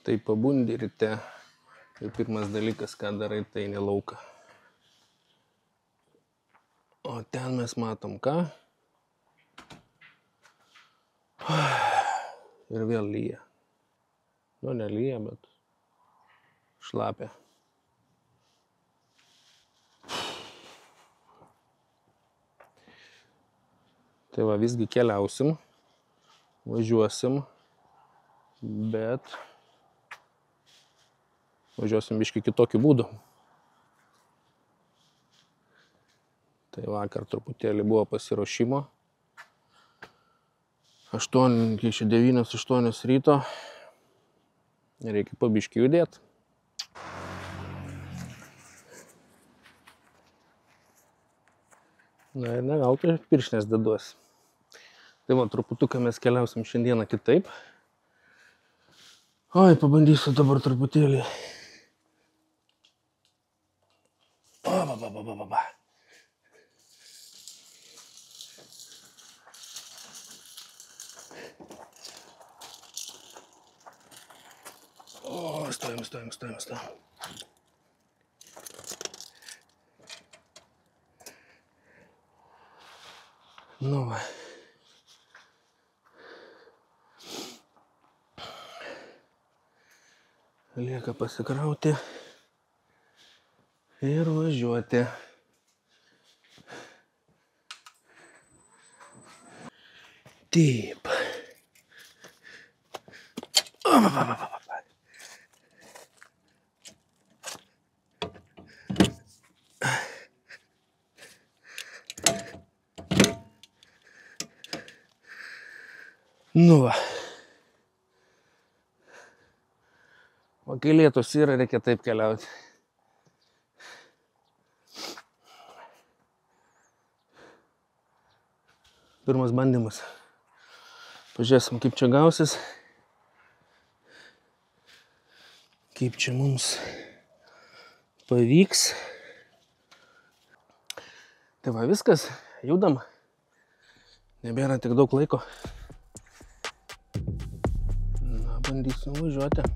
Tai pabundi ryte ir pirmas dalykas, ką darai, tai eini lauką. O ten mes matom ką? Ir vėl lyja. Nu, nelyja, bet šlapia. Tai va, visgi keliausim, važiuosim, bet važiuosim biškį kitokiu būdu. Tai vakar truputėlį buvo pasiruošimo. 9-8 ryto. Reikia pabiškį judėti. Na ir ne veltui pirštinės deduosi. Tai va, truputuką mes keliausim šiandieną kitaip. Oi, pabandysiu dabar truputėlį. O, stojam. Nu va. Lieka pasikrauti ir važiuoti. Taip. Nu va. O kai lietus yra, reikia taip keliauti. Pirmas bandymas. Pažiūrėsim, kaip čia gausis. Kaip čia mums pavyks. Tai va, viskas. Judam. Nebėra tik daug laiko. Na, bandysim važiuoti.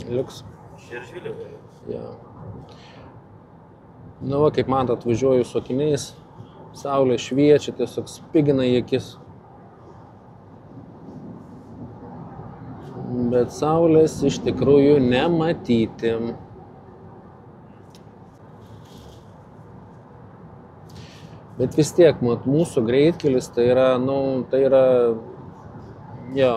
Liuks. Šeržvilė. Ja. Nu, va, kaip man atvažiuoju su akiniais, saulė šviečia, tiesiog spigina į akis. Bet saulės iš tikrųjų nematyti. Bet vis tiek, mūsų greitkelis tai yra, jo,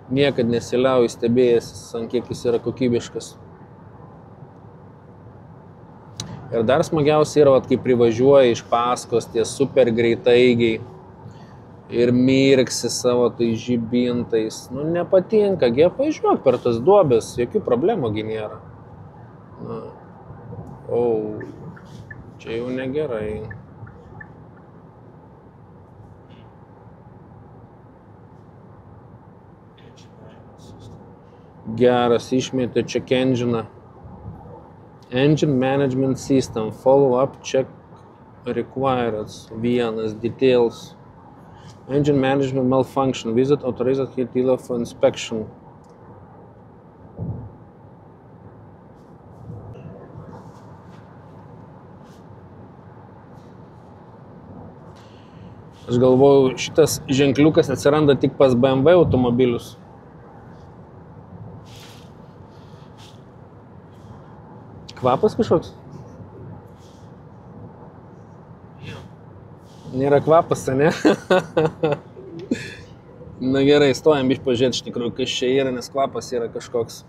niekad nesiliauju stebėjęs, ant kiek jis yra kokybiškas. Ir dar smagiausia yra, kai privažiuoja iš paskos tie super greitaigiai ir mirksi savo tai žibintais. Nu, nepatinka, važiuok per tas duobes, jokių problemų gi nėra. Na. Čia jau negerai. Geras, išmėtė check engine. Engine management system, follow-up check required. Vienas, details. Engine management malfunction, visit authorized dealer for inspection. Aš galvoju, šitas ženkliukas atsiranda tik pas BMW automobilius. Kvapas kažkoks? Nėra kvapas, ne? Na gerai, stojam biškį pažiūrėti iš tikrųjų, kas čia yra, nes kvapas yra kažkoks.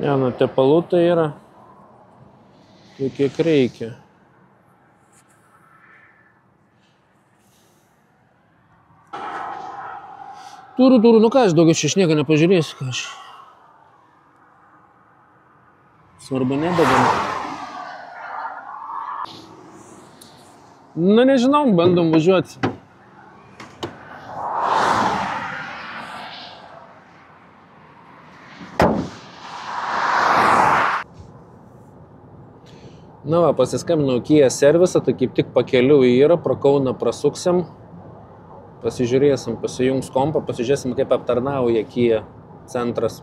Ne, nu tepalų tai yra, tai kiek reikia. Turiu, nu ką aš daugiau čia nieko nepažiūrėsiu, ką aš. Svarbu nebedam. Nu nežinau, bandom važiuoti. Na va, pasiskambinau Kia servisą, tai kaip tik pakeliu yra, pro Kauną prasuksim. Pasižiūrėsim, pasijungs kompą, pasižiūrėsim, kaip aptarnauja Kia centras.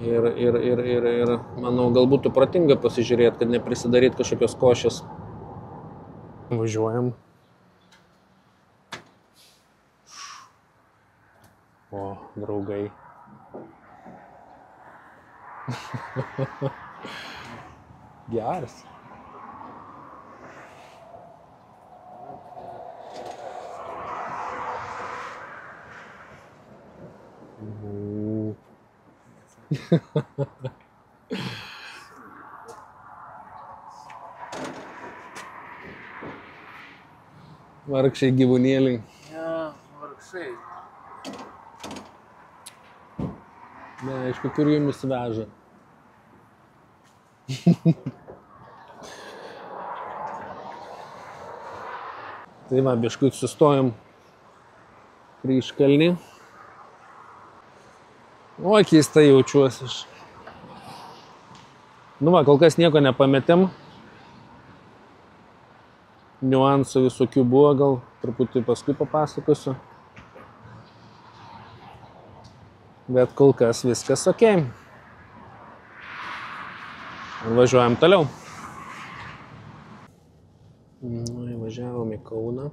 Ir manau, gal būtų protinga pasižiūrėti, kad neprisidaryt kažkokios košės. Važiuojam. O, draugai. Geras. Vargšiai gyvūnėliai. Ja, vargšai. Ne, aišku, kur jumis veža. Tai va, biškut sustojom Kryžkalnį. O, keistai jaučiuosi aš. Nu va, kol kas nieko nepametėm. Niuansų visokių buvo, gal truputį paskui papasakosiu. Bet kol kas viskas okei. Važiuojam toliau. Nu, įvažiavom į Kauną.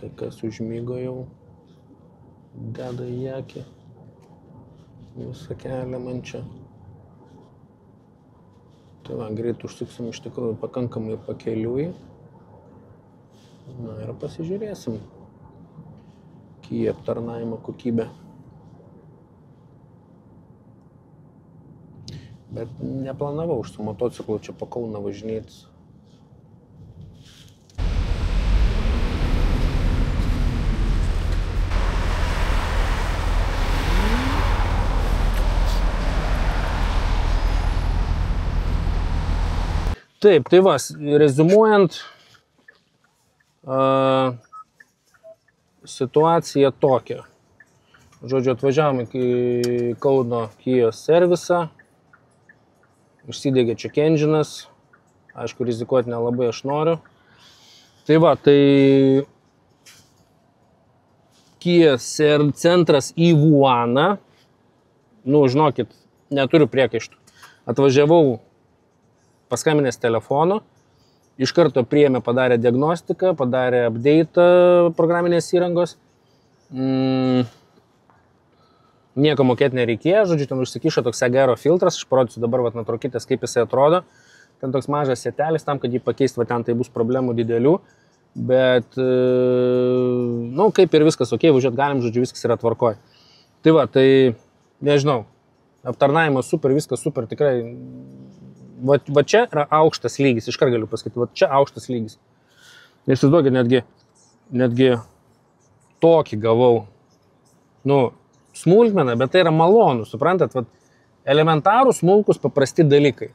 Kai kas užmygo jau. Deda į akį. Visą kelią man čia. Tai va, greit užsuksim iš tikrųjų pakankamai pakeliui. Na ir pasižiūrėsim. Kia aptarnavimo kokybę. Bet neplanavau su motociklu čia po Kauną važinėtis. Taip, tai va, rezumuojant, situacija tokia. Žodžiu, atvažiavom į Kauno Kia servisą, užsidegė check engine'as, aišku, rizikuoti nelabai aš noriu. Tai va, tai Kia centras į Wuhaną, nu, žinokit, neturiu priekaištų. Atvažiavau paskambinęs telefonu, iš karto priėmė, padarė diagnostiką, padarė update programinės įrangos. Nieko mokėti nereikėjo, žodžiu, ten užsikišo toks Agero filtras, aš parodysiu dabar vat nuotraukitės, kaip jisai atrodo. Ten toks mažas setelis, tam, kad jį pakeisti, va ten tai bus problemų didelių. Bet, nu, kaip ir viskas, okei, važiuot galim, žodžiu, viskas yra tvarkoj. Tai va, tai, nežinau, aptarnavimas super, viskas super, tikrai. Va čia yra aukštas lygis, iškart galiu pasakyti, va čia aukštas lygis. Neįsivaizduokit, netgi tokį gavau, nu, smulkmeną, bet tai yra malonu, suprantat, va, elementarų, smulkus, paprasti dalykai.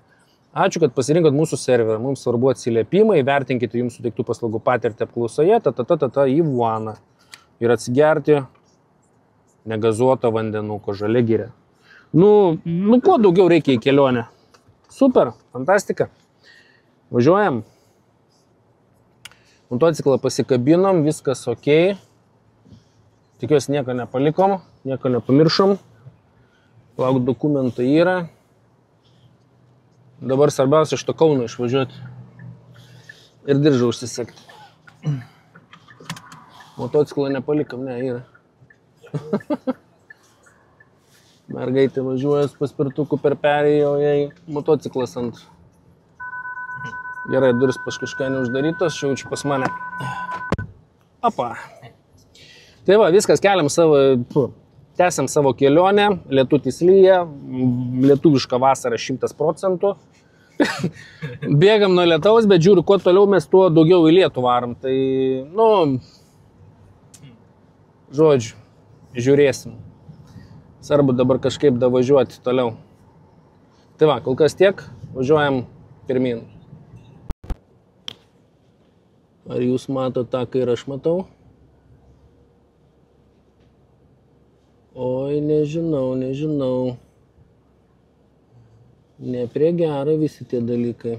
Ačiū, kad pasirinkot mūsų serverą, mums svarbu atsiliepimai, vertinkite jums suteiktų paslaugų patirtį apklausoje, į Wuhaną ir atsigerti negazuotą vandenuko žalia giria. Nu, kuo daugiau reikia į kelionę. Super, fantastika. Važiuojam. Motociklą pasikabinom, viskas ok. Tikiuosi, nieko nepalikom, nieko nepamiršom. Lauk, dokumentai yra. Dabar svarbiausia iš to Kauno išvažiuoti ir diržą užsisekti. Motociklą nepalikom, ne, yra. Mergaitė važiuoja su paspirtuku per perėją, o jai motociklas ant. Gerai, duris pas kažką neuždarytos, šiaučiu pas mane. Apa. Tai va, viskas, keliam savo, tęsiam savo kelionę, lietutis lyja, lietuviška vasara 100%. Bėgam nuo lietaus, bet žiūriu, kuo toliau mes tuo daugiau į Lietuvą varom. Tai, nu, žodžiu, žiūrėsim. Svarbu dabar kažkaip davažiuoti toliau. Tai va, kol kas tiek, važiuojam pirmin. Ar jūs matote tą, kai ir aš matau? Oi, nežinau. Ne prie gero visi tie dalykai.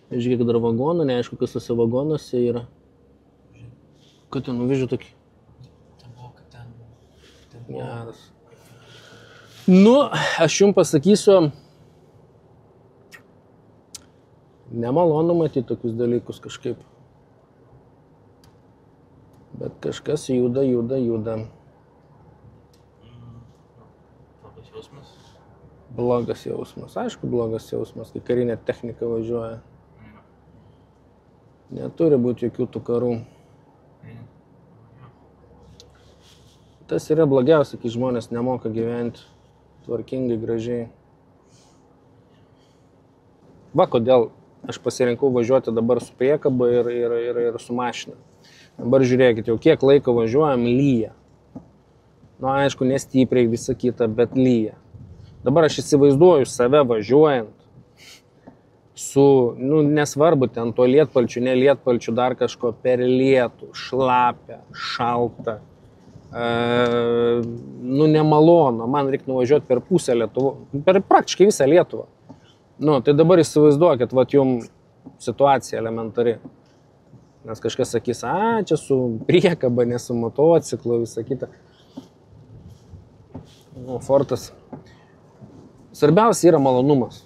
Žiūrėk, dar vagoną, neaišku, kas tuose vagonuose yra. Ką ten nuvežiu tokį? Geras. Nu, aš jums pasakysiu, nemalonu matyti tokius dalykus kažkaip. Bet kažkas juda. Blogas jausmas. Aišku, blogas jausmas, kai karinė technika važiuoja. Neturi būti jokių tų karų. Tas yra blogiausia, kai žmonės nemoka gyventi tvarkingai, gražiai. Va, kodėl aš pasirinkau važiuoti dabar su priekaba ir su mašina. Dabar žiūrėkit, jau kiek laiko važiuojam, lyja. Nu, aišku, nestipriai visą kitą, bet lyja. Dabar aš įsivaizduoju save važiuojant su, nu, nesvarbu, ten to lietpalčių, ne lietpalčių, dar kažko per lietų, šlapia, šalta. Nu, nemalonu, man reikia nuvažiuoti per pusę Lietuvą, per praktiškai visą Lietuvą. Nu, tai dabar įsivaizduokit, vat jums situacija elementari. Nes kažkas sakys, čia su priekaba, ne su motociklu, visą kitą. Nu, Fortas. Svarbiausia yra malonumas.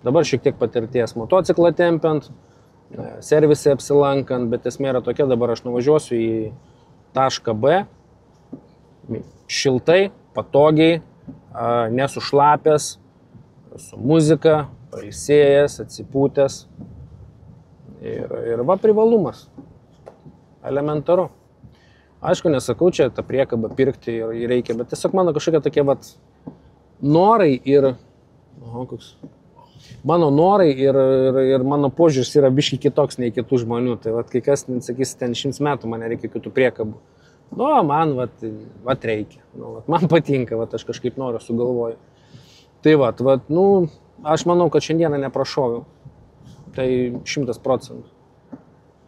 Dabar šiek tiek patirties motociklą tempiant, servise apsilankant, bet esmė yra tokia, dabar aš nuvažiuosiu į tašką B, šiltai, patogiai, nesušlapęs, su muzika, pailsėjęs, atsipūtęs. Ir va privalumas. Elementaru. Aišku, nesakau čia tą priekabą pirkti ir reikia, bet tiesiog mano kažkokie tokie vat norai ir... Mano norai ir mano požiūris yra biški kitoks nei kitų žmonių. Tai vat kai kas, sakys, ten 100 metų man reikia kitų priekabų. Nu, man vat reikia. Nu, vat, man patinka, vat aš kažkaip noriu sugalvoju. Tai vat, nu, aš manau, kad šiandieną neprašoviau. Tai 100%.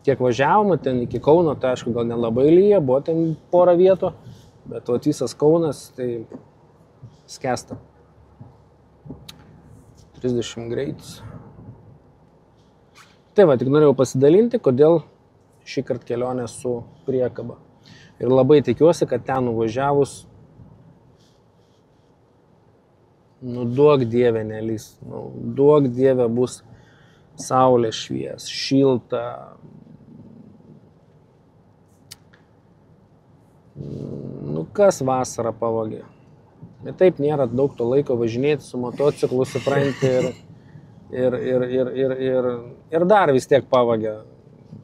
kiek važiavome ten iki Kauno, tai aišku, gal nelabai lyja, buvo ten porą vietų, bet vat visas Kaunas, tai skęsta. 30 greitis. Tai va, tik norėjau pasidalinti, kodėl šį kartą kelionę su priekaba. Ir labai tikiuosi, kad ten nuvažiavus, duok Dieve nelys, duok Dieve bus saulė švies, šilta. Kas vasarą pavogė. Bet taip nėra daug to laiko važinėti su motociklu, supranti, ir dar vis tiek pavogė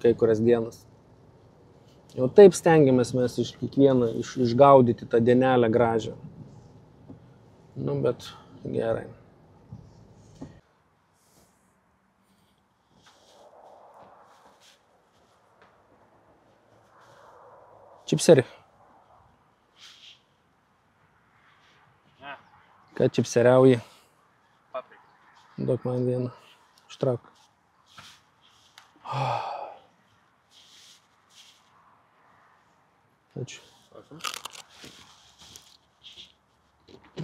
kai kurias dienas. Jau taip stengiamės mes iš kiekvieną išgaudyti tą dienelę gražią. Bet gerai. Čipseri. Ką čipseriauji? Paprika. Duok man vieną. Ištrauk. Ačiū.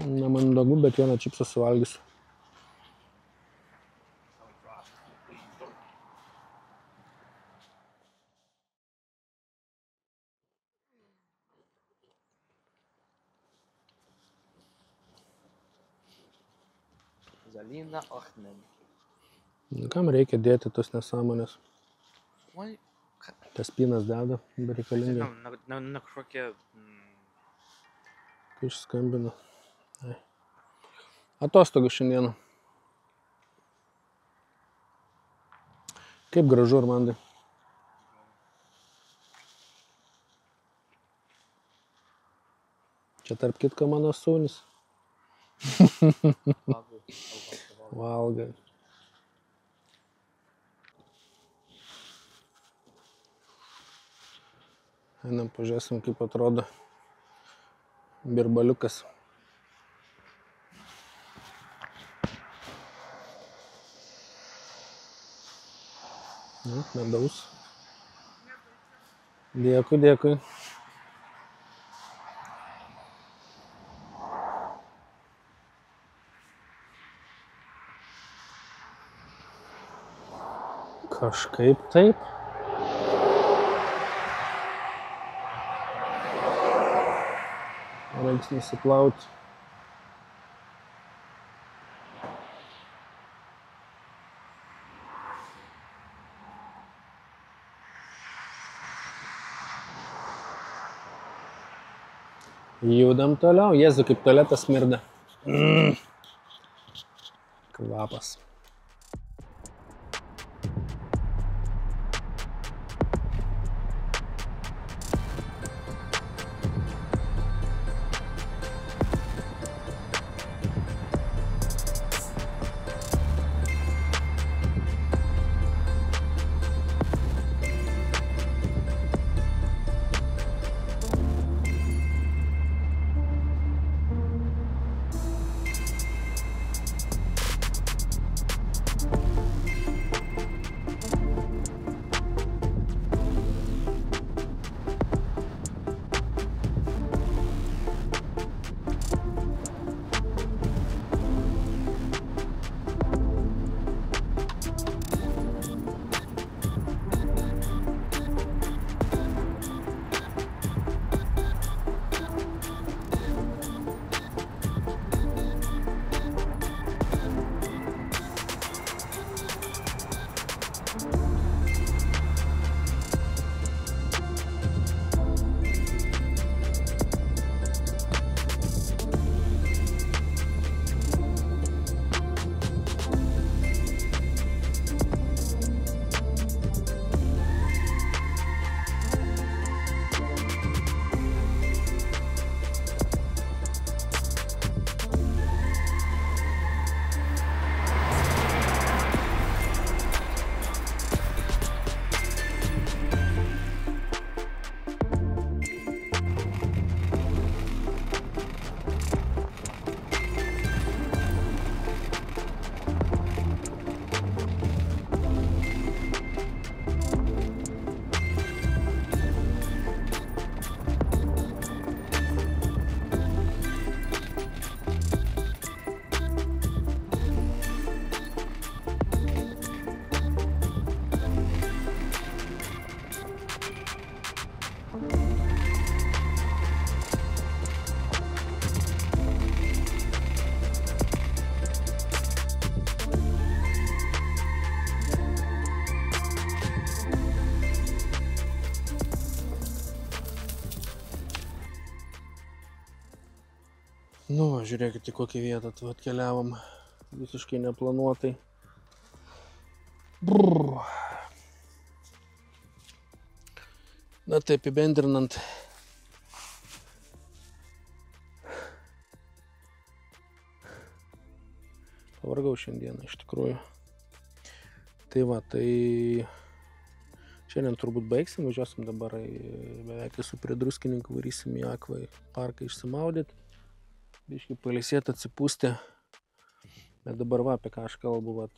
Nemandagu, bet vieną čipsą suvalgysiu. Zalina Ochmen. Kam reikia dėti tos nesąmonės? Oi, Tas spynas deda, bereikalingai. na kažkokie... Kai išskambina. Atostogų šiandieną. Kaip gražu, Armandai. Čia tarp kitko mano sūnis. Valgai. Einam, pažiūrėsim, kaip atrodo birbaliukas. Medaus. Dėkui, dėkui. Kažkaip taip. Reiks nusiplauti. Judam toliau. Jėzu, kaip tualetas smirda. Kvapas. Nu, žiūrėkit, į kokią vietą atkeliavom. Visiškai neplanuotai. Brrr. Na, tai apibendrinant. Pavargau šiandieną, iš tikrųjų. Tai va, tai šiandien turbūt baigsim, važiuosim dabar beveik esu prie Druskininkų, varysim į Akvą parką išsimaudyti, biškį pailsėti, atsipūsti. Bet dabar va, apie ką aš kalbu, va,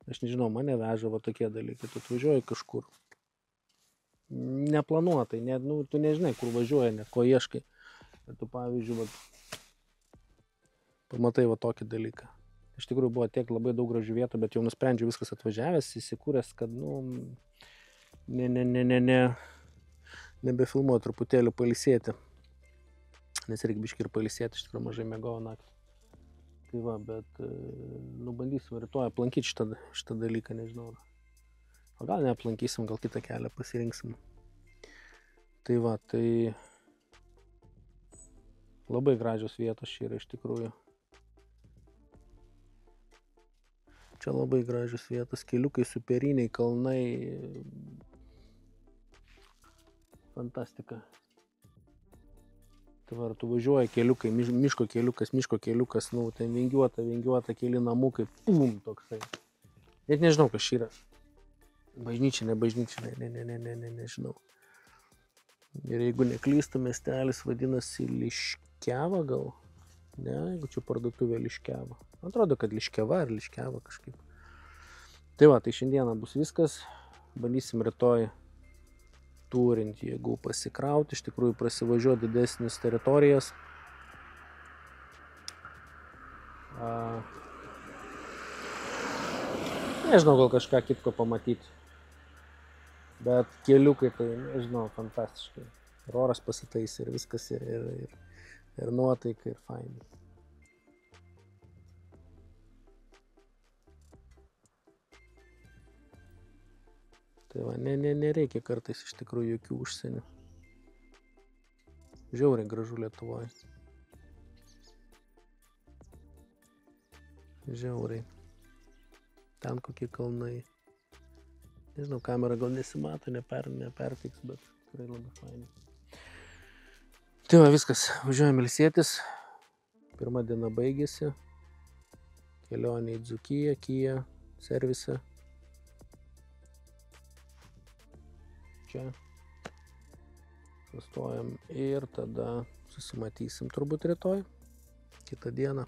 aš nežinau, mane veža va tokie dalykai, tu atvažiuoji kažkur. Neplanuotai, ne, nu, tu nežinai, kur važiuoji, ne, ko ieškai. Bet tu, pavyzdžiui, va, pamatai va tokį dalyką. Iš tikrųjų buvo tiek labai daug gražių vietų, bet jau nusprendžiau viskas atvažiavęs, įsikūręs, kad, nu, nebefilmuoju, truputėlį pailsėti. Nes reikia biškį ir pailsėti, iš tikrųjų mažai miegojau naktį. Tai va, bet, nu, bandysim rytoj aplankyti šitą dalyką, nežinau. O gal neaplankysim, gal kitą kelią pasirinksim. Tai va, tai labai gražios vietos čia yra iš tikrųjų. Čia labai gražios vietos, keliukai, superiniai, kalnai. Fantastika. Tai va, tu važiuoji keliukai, miško keliukas, nu, ten vingiuota, keli namukai, pum, toksai. Net nežinau, kas čia yra. Bažnyčia, ne bažnyčia, nežinau. Ir jeigu neklystu, miestelis vadinasi Liškiava gal? Ne, jeigu čia parduotuvė Liškiava. Atrodo, kad Liškiava ar Liškiava kažkaip. Tai va, tai šiandieną bus viskas. Bandysim rytoj turint jėgų pasikrauti, iš tikrųjų prasivažiuoti didesnis teritorijas. Nežinau, gal kažką kitko pamatyti. Bet keliukai tai, nežinau, fantastiškai. Ir oras pasitaisė, ir viskas, ir nuotaika, ir fainai. Tai va, nereikia kartais iš tikrųjų jokių užsienių. Žiauriai gražu Lietuvoje. Žiauriai. Ten kokie kalnai. Nežinau, kamera gal nesimato, neperteiks, bet tikrai labai fainai. Tai va, viskas. Važiuojam ilsėtis. Pirma diena baigėsi. Kelionė į Dzūkiją, Kiją, servise. Čia. Sustojam ir tada susimatysim turbūt rytoj, kitą dieną.